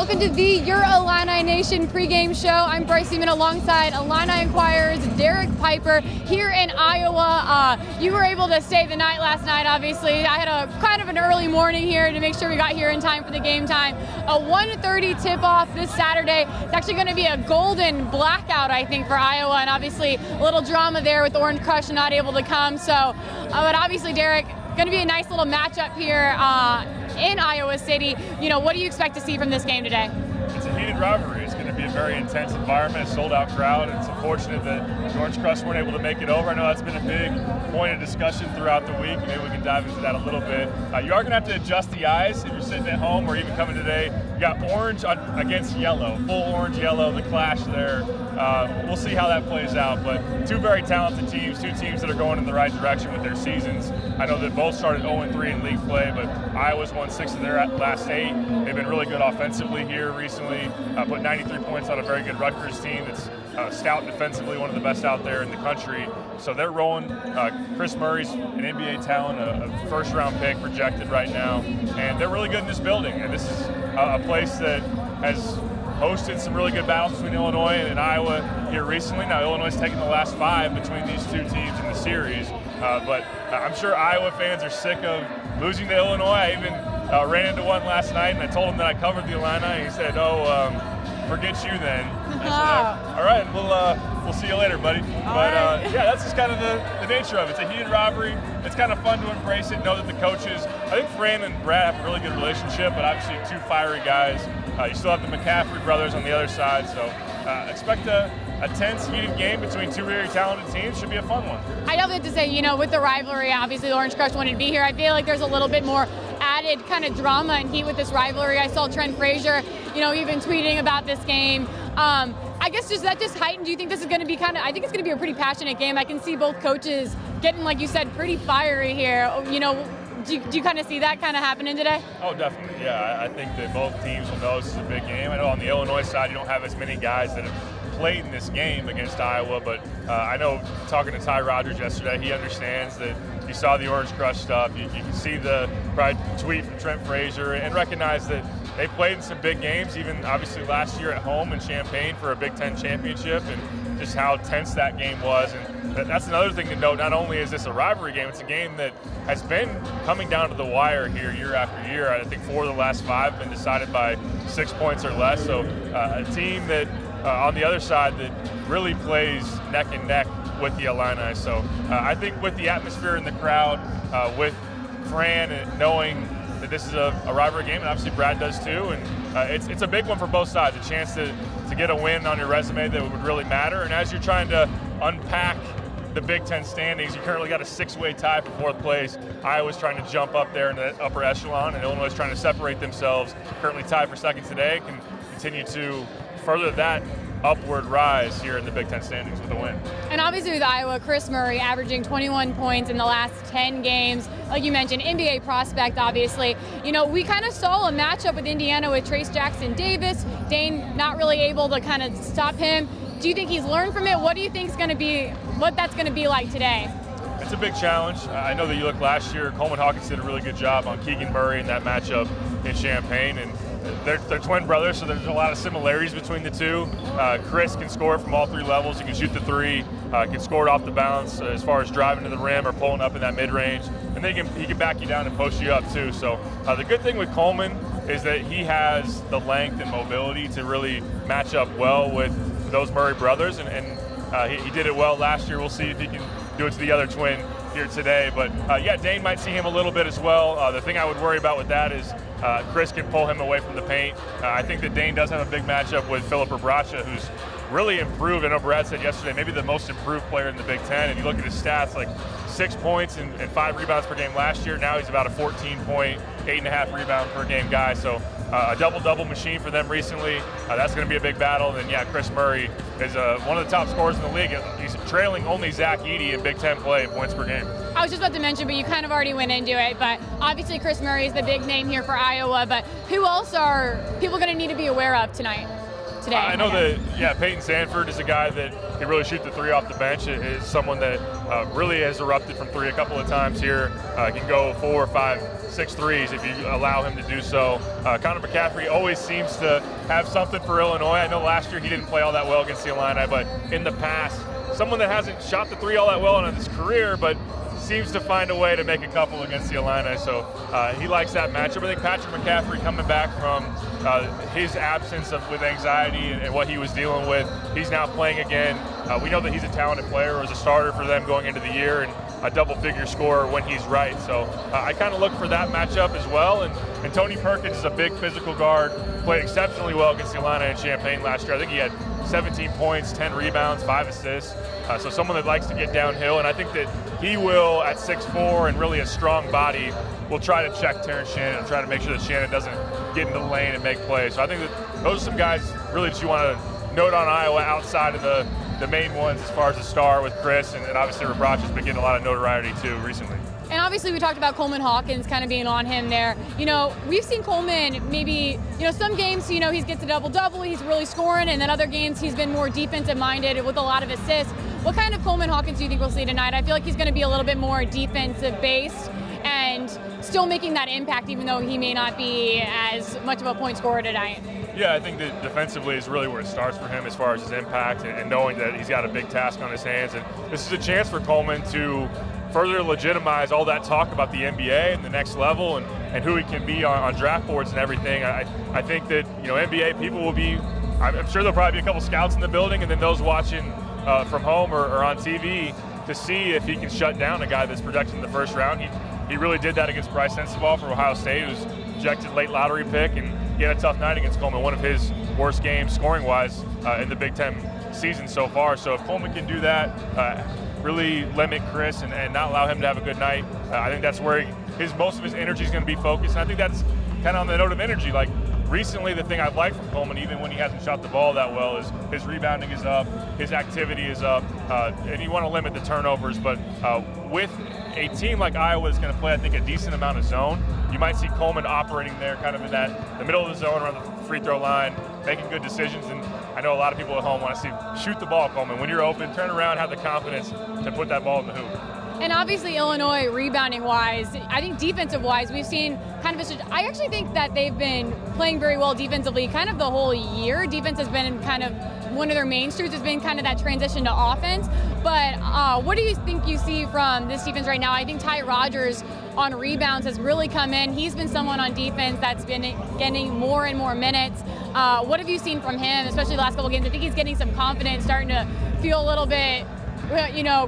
Welcome to Your Illini Nation pregame show. I'm Brice Bement alongside Illini Inquirer's Derek Piper here in Iowa. You were able to stay the night last night, obviously. I had a kind of an early morning here to make sure we got here in time for the game time. A 1:30 tip-off this Saturday. It's actually going to be a golden blackout, I think, for Iowa, and obviously a little drama there with Orange Crush not able to come. So, but obviously, Derek, going to be a nice little matchup here in Iowa City. You know, what do you expect to see from this game today? It's a heated rivalry. It's going to be a very intense environment, a sold-out crowd. It's unfortunate that the Orange Crush weren't able to make it over. I know that's been a big point of discussion throughout the week. Maybe we can dive into that a little bit. You are going to have to adjust the eyes if you're sitting at home or even coming today. You got orange against yellow, full orange-yellow, the clash there. We'll see how that plays out, but two very talented teams, two teams that are going in the right direction with their seasons. I know that both started 0-3 in league play, but Iowa's won 6 of their last 8. They've been really good offensively here recently, put 93 points on a very good Rutgers team that's stout defensively, one of the best out there in the country. So they're rolling. Chris Murray's an NBA talent, a first-round pick projected right now, and they're really good in this building. And this is a place that has hosted some really good battles between Illinois and Iowa here recently. Now Illinois has taken the last 5 between these two teams in the series, but I'm sure Iowa fans are sick of losing to Illinois. I even ran into one last night, and I told him that I covered the Illini, and he said, forget you then. I said, all right, we'll see you later, buddy. But yeah, that's just kind of the nature of it. It's a heated rivalry. It's kind of fun to embrace it, know that the coaches, I think Fran and Brad have a really good relationship, but obviously 2 fiery guys. You still have the McCaffrey brothers on the other side, so expect a tense, heated game between 2 very talented teams. Should be a fun one. I definitely have to say, you know, with the rivalry, obviously the Orange Crush wanted to be here. I feel like there's a little bit more added kind of drama and heat with this rivalry. I saw Trent Frazier, you know, even tweeting about this game. I guess that just heightened. Do you think this is going to be I think it's going to be a pretty passionate game. I can see both coaches getting, like you said, pretty fiery here. You know, do you kind of see that kind of happening today? Oh, definitely, yeah. I think that both teams will know this is a big game. I know on the Illinois side, you don't have as many guys that have played in this game against Iowa, but I know talking to Ty Rogers yesterday, he understands that you saw the Orange Crush stuff. You can see the tweet from Trent Frazier and recognize that they played in some big games, even obviously last year at home in Champaign for a Big Ten championship, and just how tense that game was. And that's another thing to note. Not only is this a rivalry game, it's a game that has been coming down to the wire here year after year. I think 4 of the last 5 have been decided by 6 points or less. So a team that on the other side that really plays neck and neck with the Illini. So I think with the atmosphere in the crowd, with Fran and knowing that this is a rivalry game, and obviously Brad does too, and it's a big one for both sides, a chance to get a win on your resume that would really matter. And as you're trying to unpack the Big Ten standings, you currently got a 6-way tie for 4th place. Iowa's trying to jump up there in the upper echelon, and Illinois is trying to separate themselves, currently tied for 2nd today, can continue to further that upward rise here in the Big Ten standings with a win. And obviously with Iowa, Chris Murray averaging 21 points in the last 10 games. Like you mentioned, NBA prospect, obviously. You know, we kind of saw a matchup with Indiana with Trace Jackson-Davis. Dane not really able to kind of stop him. Do you think he's learned from it? What do you think is going to be, what that's going to be like today? It's a big challenge. I know that you look last year, Coleman Hawkins did a really good job on Keegan Murray in that matchup in Champaign, and they're twin brothers, so there's a lot of similarities between the two. Chris can score from all 3 levels. He can shoot the 3, can score it off the bounce as far as driving to the rim or pulling up in that mid-range, and then he can back you down and post you up too. So the good thing with Coleman is that he has the length and mobility to really match up well with those Murray brothers, and he did it well last year. We'll see if he can do it to the other twin here today. But yeah, Dane might see him a little bit as well. The thing I would worry about with that is Chris can pull him away from the paint. I think that Dane does have a big matchup with Philip Obracha, who's really improved. I know Brad said yesterday, maybe the most improved player in the Big Ten. And you look at his stats, like 6 points and 5 rebounds per game last year. Now he's about a 14-point, 8.5 rebound per game guy. So a double-double machine for them recently. That's going to be a big battle. And then, yeah, Chris Murray is one of the top scorers in the league. He's trailing only Zach Edey in Big Ten play in points per game. I was just about to mention, but you kind of already went into it. But obviously Chris Murray is the big name here for Iowa. But who else are people going to need to be aware of tonight? today. I know that, Peyton Sanford is a guy that can really shoot the three off the bench. It is someone that really has erupted from three a couple of times here. Can go 4, 5, 6 threes if you allow him to do so. Connor McCaffrey always seems to have something for Illinois. I know last year he didn't play all that well against the Illini, but in the past, someone that hasn't shot the three all that well in his career, but seems to find a way to make a couple against the Illini, so he likes that matchup. I think Patrick McCaffrey coming back from his absence with anxiety and what he was dealing with, he's now playing again. We know that he's a talented player, was a starter for them going into the year, and a double-figure scorer when he's right. So I kind of look for that matchup as well. And Tony Perkins is a big physical guard, played exceptionally well against the Illini and Champaign last year. I think he had 17 points, 10 rebounds, 5 assists. So someone that likes to get downhill, and I think that he will, at 6'4" and really a strong body, will try to check Terrence Shannon and try to make sure that Shannon doesn't get into the lane and make plays. So I think that those are some guys really that you want to note on Iowa outside of the main ones as far as the star with Chris, and obviously Brice has been getting a lot of notoriety too recently. And obviously we talked about Coleman Hawkins kind of being on him there. You know, we've seen Coleman maybe, some games, he gets a double-double, he's really scoring, and then other games he's been more defensive-minded with a lot of assists. What kind of Coleman Hawkins do you think we'll see tonight? I feel like he's going to be a little bit more defensive-based and still making that impact even though he may not be as much of a point scorer tonight. Yeah, I think that defensively is really where it starts for him as far as his impact and knowing that he's got a big task on his hands. And this is a chance for Coleman to further legitimize all that talk about the NBA and the next level and who he can be on draft boards and everything. I think that, NBA people will be, I'm sure there'll probably be a couple scouts in the building and then those watching from home or on TV to see if he can shut down a guy that's projected in the first round. He really did that against Brice Sensabaugh for Ohio State, who was projected late lottery pick, and he had a tough night against Coleman, one of his worst games scoring-wise in the Big Ten season so far. So if Coleman can do that, really limit Chris and not allow him to have a good night, I think that's where most of his energy is going to be focused. And I think that's kind of on the note of energy. Like recently, the thing I've liked from Coleman, even when he hasn't shot the ball that well, is his rebounding is up, his activity is up, and you want to limit the turnovers. But with a team like Iowa that's going to play, I think, a decent amount of zone, you might see Coleman operating there kind of in the middle of the zone around the free throw line, making good decisions. And I know a lot of people at home want to see shoot the ball, Coleman. When you're open, turn around, have the confidence to put that ball in the hoop. And obviously Illinois, rebounding-wise, I think defensive-wise, we've seen kind of I actually think that they've been playing very well defensively kind of the whole year. Defense has been kind of one of their main strengths, has been kind of that transition to offense. But what do you think you see from this defense right now? I think Ty Rodgers on rebounds has really come in. He's been someone on defense that's been getting more and more minutes. What have you seen from him, especially the last couple games? I think he's getting some confidence, starting to feel a little bit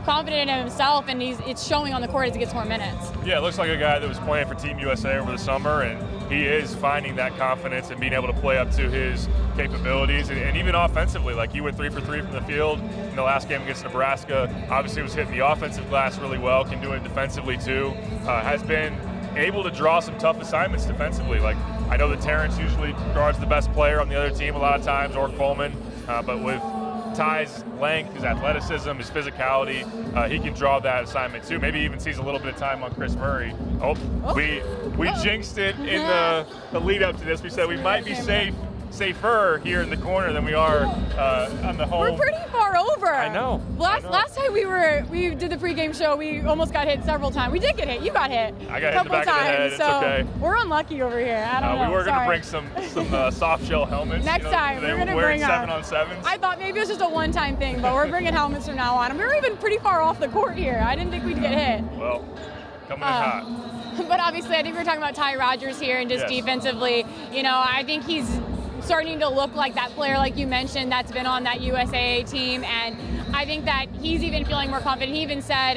confident in himself, and it's showing on the court as he gets more minutes. Yeah, it looks like a guy that was playing for Team USA over the summer, and he is finding that confidence and being able to play up to his capabilities, and even offensively. Like he went 3 for 3 from the field in the last game against Nebraska. Obviously was hitting the offensive glass really well, can do it defensively too. Has been able to draw some tough assignments defensively. Like I know that Terrence usually guards the best player on the other team a lot of times, or Coleman, but with Ty's length, his athleticism, his physicality, he can draw that assignment too. Maybe even sees a little bit of time on Chris Murray. We jinxed it in the lead up to this. We said we might be safer here in the corner than we are on the home. We're pretty far over. I know. Last time we did the pregame show, we almost got hit several times. We did get hit. You got hit. I got hit in the back of the head. It's okay. We're unlucky over here. I don't know. We were going to bring some soft shell helmets. Next time, we're going to bring 7-on-7s. I thought maybe it was just a one-time thing, but we're bringing helmets from now on. And we were even pretty far off the court here. I didn't think we'd get hit. Well, coming in hot. But obviously, I think we're talking about Ty Rodgers here, and just defensively, I think he's starting to look like that player, like you mentioned, that's been on that USAA team, and I think that he's even feeling more confident. He even said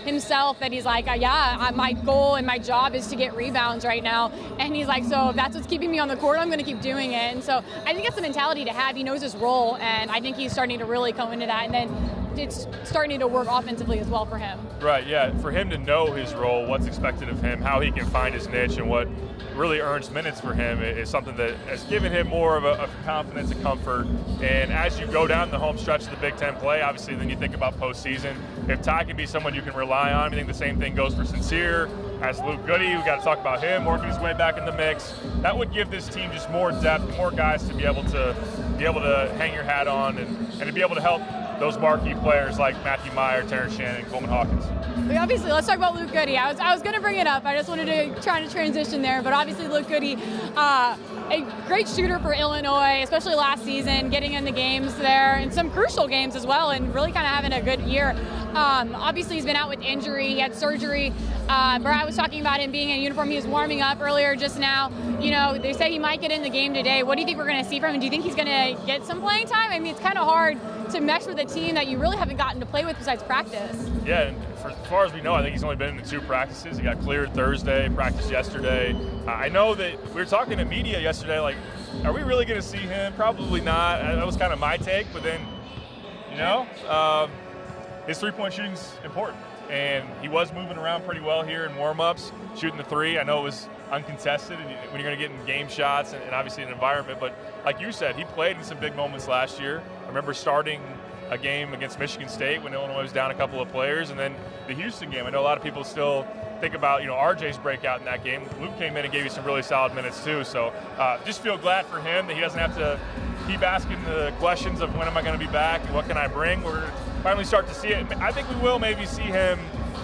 himself that he's like, my goal and my job is to get rebounds right now, and he's like, so if that's what's keeping me on the court, I'm going to keep doing it. And so I think that's the mentality to have. He knows his role, and I think he's starting to really come into that, and then it's starting to work offensively as well for him. Right, yeah, for him to know his role, what's expected of him, how he can find his niche, and what really earns minutes for him is something that has given him more of a confidence and comfort. And as you go down the home stretch of the Big Ten play, obviously then you think about postseason. If Ty can be someone you can rely on, I think the same thing goes for Sincere. As Luke Goody, we got to talk about him working his way back in the mix. That would give this team just more depth, more guys to be able to be able to hang your hat on and to be able to help those marquee players like Matthew Meyer, Terrence Shannon, Coleman Hawkins. Obviously, let's talk about Luke Goody. I was going to bring it up. I just wanted to try to transition there, but obviously Luke Goody, a great shooter for Illinois, especially last season, getting in the games there, and some crucial games as well, and really kind of having a good year. Obviously, he's been out with injury. He had surgery. Brad was talking about him being in uniform. He was warming up earlier just now. You know, they say he might get in the game today. What do you think we're going to see from him? Do you think he's going to get some playing time? I mean, it's kind of hard to mesh with a team that you really haven't gotten to play with besides practice. Yeah, and as far as we know, I think he's only been in 2 practices. He got cleared Thursday, practiced yesterday. I know that we were talking to media yesterday, like, are we really going to see him? Probably not. That was kind of my take, but then, you know, his three-point shooting's important. And he was moving around pretty well here in warm-ups, shooting the 3. I know it was uncontested and when you're going to get in game shots and obviously an environment. But like you said, he played in some big moments last year. I remember starting a game against Michigan State when Illinois was down a couple of players. And then the Houston game, I know a lot of people still think about, you know, RJ's breakout in that game. Luke came in and gave you some really solid minutes too. So just feel glad for him that he doesn't have to keep asking the questions of when am I going to be back and what can I bring. We're finally start to see it. I think we will maybe see him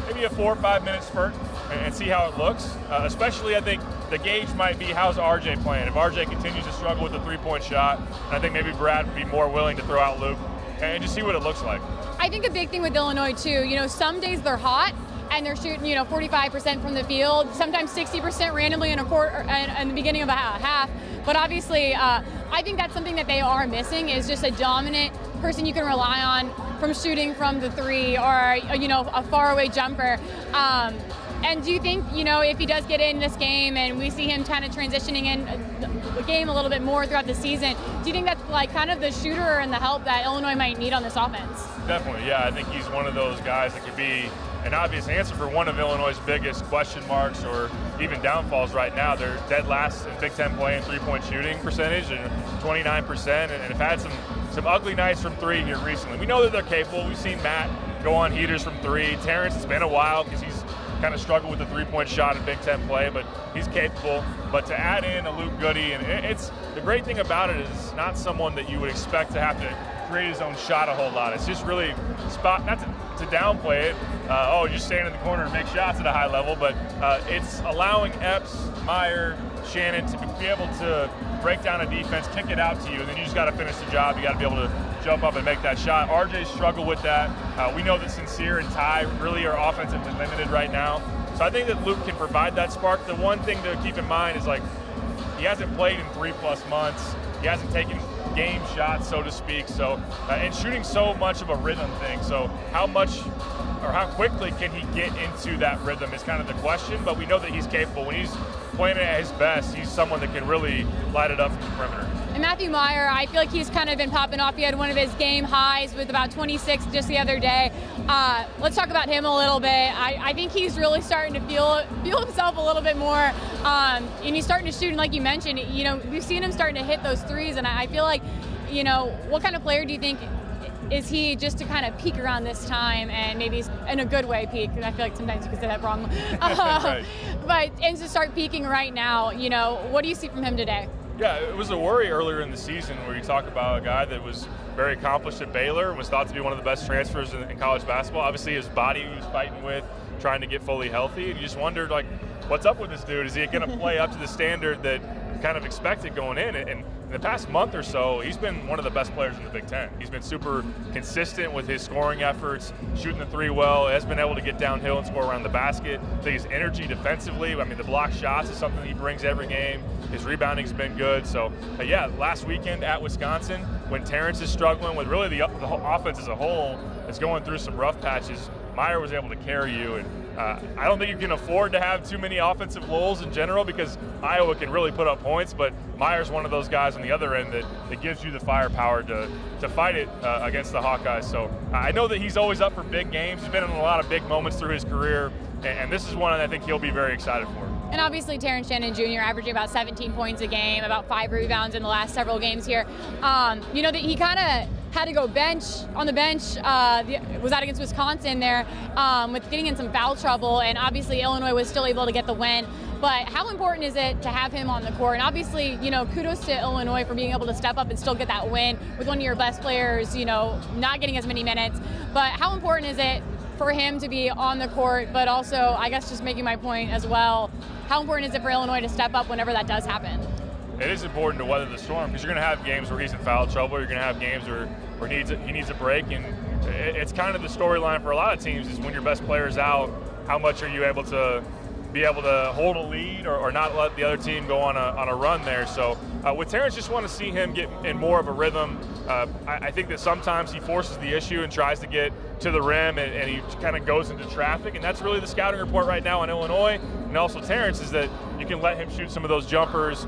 maybe a 4 or 5 minute spurt and see how it looks. Especially, I think the gauge might be how's RJ playing. If RJ continues to struggle with the 3-point shot, I think maybe Brad would be more willing to throw out Luke and just see what it looks like. I think a big thing with Illinois too, you know, some days they're hot and they're shooting, you know, 45% from the field, sometimes 60% randomly in a quarter in the beginning of a half. But obviously, I think that's something that they are missing is just a dominant person you can rely on from shooting from the 3 or, you know, a faraway jumper. And do you think, you know, if he does get in this game and we see him kind of transitioning in the game a little bit more throughout the season, do you think that's like kind of the shooter and the help that Illinois might need on this offense? Definitely, yeah. I think he's one of those guys that could be an obvious answer for one of Illinois' biggest question marks or even downfalls right now. They're dead last in Big Ten play in 3-point shooting percentage and 29%, and have had some ugly nights from 3 here recently. We know that they're capable. We've seen Matt go on heaters from 3. Terrence, it's been a while because he's kind of struggled with the 3-point shot in Big Ten play, but he's capable. But to add in a Luke Goody, and it's the great thing about it is not someone that you would expect to have to create his own shot a whole lot. It's just really not to downplay it. Just stand in the corner and make shots at a high level, but it's allowing Epps, Meyer, Shannon to be able to break down a defense, kick it out to you, and then you just got to finish the job. You got to be able to jump up and make that shot. RJ struggled with that. We know that Sincere and Ty really are offensively limited right now. So I think that Luke can provide that spark. The one thing to keep in mind is, like, he hasn't played in 3+ months. He hasn't taken game shots, so to speak. So, and shooting so much of a rhythm thing. So how much or how quickly can he get into that rhythm is kind of the question. But we know that he's capable. When he's playing at his best, he's someone that can really light it up from the perimeter. And Matthew Meyer, I feel like he's kind of been popping off. He had one of his game highs with about 26 just the other day. Let's talk about him a little bit. I think he's really starting to feel himself a little bit more. And he's starting to shoot, and like you mentioned, you know, we've seen him starting to hit those threes, and I feel like, you know, what kind of player do you think is he just to kind of peak around this time, and maybe in a good way peak? I feel like sometimes you can say that wrong. Right. But and to start peaking right now, you know, what do you see from him today? Yeah, it was a worry earlier in the season where you talk about a guy that was very accomplished at Baylor and was thought to be one of the best transfers in college basketball. Obviously, his body he was fighting with, trying to get fully healthy, and you just wondered, like, what's up with this dude? Is he going to play up to the standard that kind of expected going in? And in the past month or so, he's been one of the best players in the Big Ten. He's been super consistent with his scoring efforts, shooting the 3 well, has been able to get downhill and score around the basket. I think his energy defensively, I mean, the block shots is something he brings every game. His rebounding's been good. So, yeah, last weekend at Wisconsin, when Terrence is struggling with really the whole offense as a whole is going through some rough patches, Meyer was able to carry you. And I don't think you can afford to have too many offensive lulls in general because Iowa can really put up points, but Meyer's one of those guys on the other end that gives you the firepower to fight it against the Hawkeyes. So I know that he's always up for big games. He's been in a lot of big moments through his career, and this is one that I think he'll be very excited for. And obviously Terrence Shannon Jr. averaging about 17 points a game, about 5 rebounds in the last several games here. You know, that he kind of had to go on the bench. Was that against Wisconsin there, with getting in some foul trouble, and obviously Illinois was still able to get the win. But how important is it to have him on the court? And obviously, kudos to Illinois for being able to step up and still get that win with one of your best players, not getting as many minutes. But how important is it for him to be on the court, but also, I guess just making my point as well, how important is it for Illinois to step up whenever that does happen? It is important to weather the storm, because you're going to have games where he's in foul trouble. You're going to have games where he needs a break, and it's kind of the storyline for a lot of teams is when your best player's out, how much are you able to hold a lead or not let the other team go on a run there. So with Terrence, just want to see him get in more of a rhythm. I think that sometimes he forces the issue and tries to get to the rim, and he kind of goes into traffic, and that's really the scouting report right now on Illinois and also Terrence, is that you can let him shoot some of those jumpers,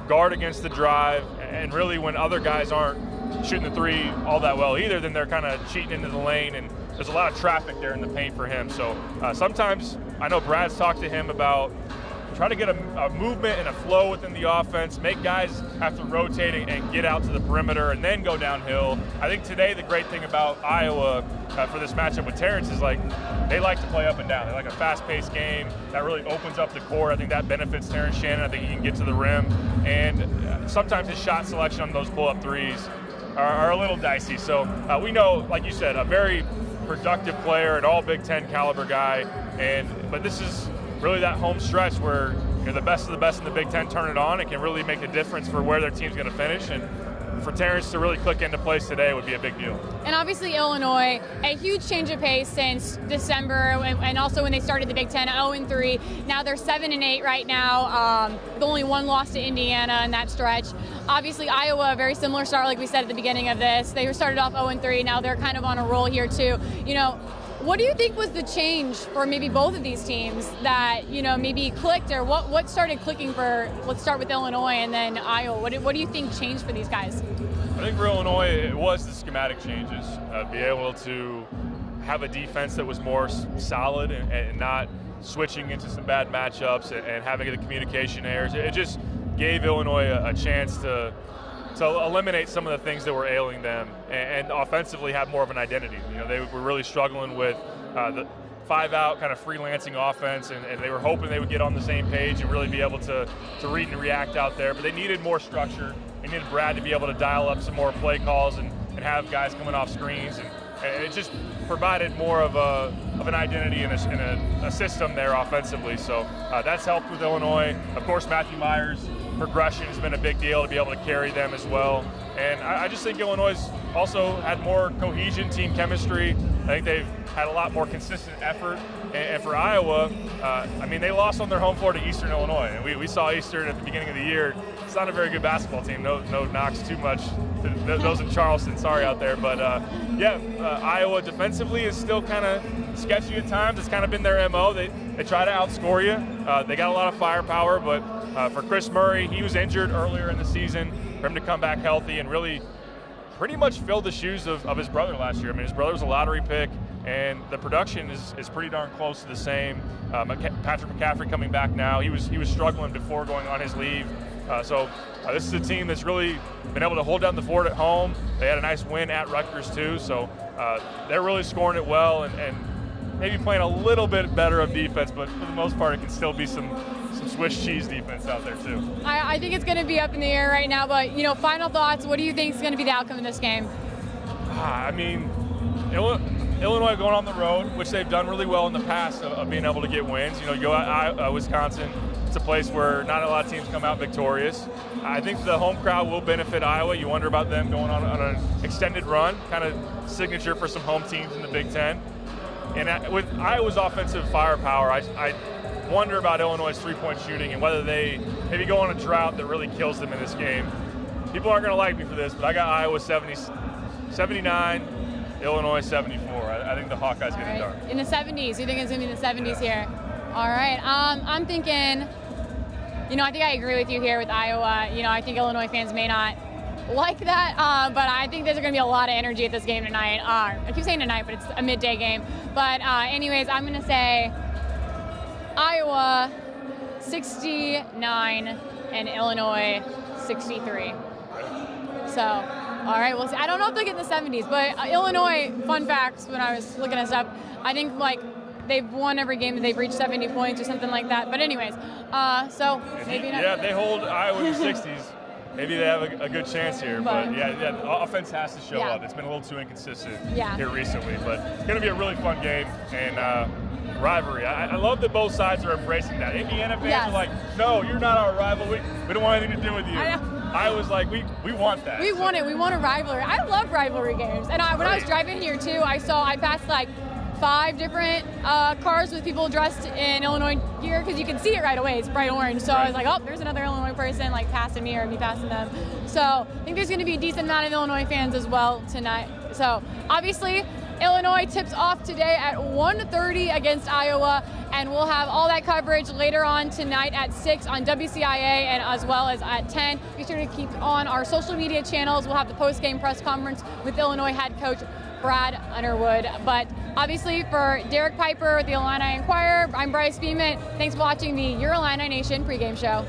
guard against the drive, and really when other guys aren't shooting the three all that well either, then they're kind of cheating into the lane, and there's a lot of traffic there in the paint for him. So sometimes I know Brad's talked to him about trying to get a movement and a flow within the offense, make guys have to rotate and get out to the perimeter and then go downhill. I think today the great thing about Iowa for this matchup with Terrence is they like to play up and down. They like a fast-paced game that really opens up the court. I think that benefits Terrence Shannon. I think he can get to the rim, and sometimes his shot selection on those pull-up threes are a little dicey. So we know, like you said, a very productive player, an all Big Ten caliber guy, but this is really that home stretch where the best of the best in the Big Ten turn it on. It can really make a difference for where their team's going to finish, and for Terrence to really click into place today would be a big deal. And obviously Illinois, a huge change of pace since December, and also when they started the Big Ten, 0-3. Now they're 7-8 right now, with only one loss to Indiana in that stretch. Obviously Iowa, a very similar start, like we said at the beginning of this. They started off 0-3. Now they're kind of on a roll here too. What do you think was the change for maybe both of these teams that, maybe clicked, or what started clicking for, let's start with Illinois and then Iowa. What do you think changed for these guys? I think for Illinois, it was the schematic changes. Be able to have a defense that was more solid and not switching into some bad matchups and having the communication errors. It just gave Illinois a chance to eliminate some of the things that were ailing them and offensively have more of an identity. They were really struggling with the 5-out kind of freelancing offense, and they were hoping they would get on the same page and really be able to read and react out there. But they needed more structure. They needed Brad to be able to dial up some more play calls and have guys coming off screens. And it just provided more of an identity and a system there offensively. So that's helped with Illinois. Of course, Matthew Myers' progression has been a big deal to be able to carry them as well. And I just think Illinois also had more cohesion, team chemistry. I think they've had a lot more consistent effort. And for Iowa, they lost on their home floor to Eastern Illinois. And we saw Eastern at the beginning of the year. It's not a very good basketball team. No knocks too much to those in Charleston. Sorry out there. But Iowa defensively is still kind of sketchy at times. It's kind of been their MO. They try to outscore you. They got a lot of firepower, but for Chris Murray, he was injured earlier in the season. For him to come back healthy and really pretty much filled the shoes of his brother last year. His brother was a lottery pick, and the production is pretty darn close to the same. Patrick McCaffrey coming back now. He was struggling before going on his leave. So this is a team that's really been able to hold down the fort at home. They had a nice win at Rutgers too, so they're really scoring it well and maybe playing a little bit better of defense, but for the most part it can still be some Swiss cheese defense out there too. I think it's going to be up in the air right now, but final thoughts. What do you think is going to be the outcome of this game? Illinois going on the road, which they've done really well in the past of being able to get wins. You go out Wisconsin. It's a place where not a lot of teams come out victorious. I think the home crowd will benefit Iowa. You wonder about them going on an extended run, kind of signature for some home teams in the Big Ten. And with Iowa's offensive firepower, I wonder about Illinois' three-point shooting and whether they maybe go on a drought that really kills them in this game. People aren't going to like me for this, but I got Iowa 79, Illinois 74. I think the Hawkeyes get it done. In the 70s. You think it's going to be in the 70s here? All right. I'm thinking, I think I agree with you here with Iowa. I think Illinois fans may not like that, but I think there's going to be a lot of energy at this game tonight. I keep saying tonight, but it's a midday game. But anyways, I'm going to say Iowa 69 and Illinois 63. So All right, we'll see. I don't know if they'll get in the 70s, but Illinois, fun facts, when I was looking at stuff, I think like they've won every game that they've reached 70 points or something like that. But anyways, so maybe not. Yeah, they hold Iowa in the 60s. Maybe they have a good chance here. But yeah, offense has to show up. It's been a little too inconsistent here recently. But it's going to be a really fun game and rivalry. I love that both sides are embracing that. Indiana fans are like, no, you're not our rival. We don't want anything to do with you. I was like, we want that. We want it. We want a rivalry. I love rivalry games. And when I was driving here too, I passed like 5 different cars with people dressed in Illinois gear, because you can see it right away. It's bright orange. So I was like, oh, there's another Illinois person like passing me or me passing them. So I think there's going to be a decent amount of Illinois fans as well tonight. So obviously, Illinois tips off today at 1:30 against Iowa, and we'll have all that coverage later on tonight at 6 on WCIA and as well as at 10. Be sure to keep on our social media channels. We'll have the post-game press conference with Illinois head coach Brad Underwood. But obviously for Derek Piper with the Illini Inquirer, I'm Brice Bement. Thanks for watching the Your Illini Nation pregame show.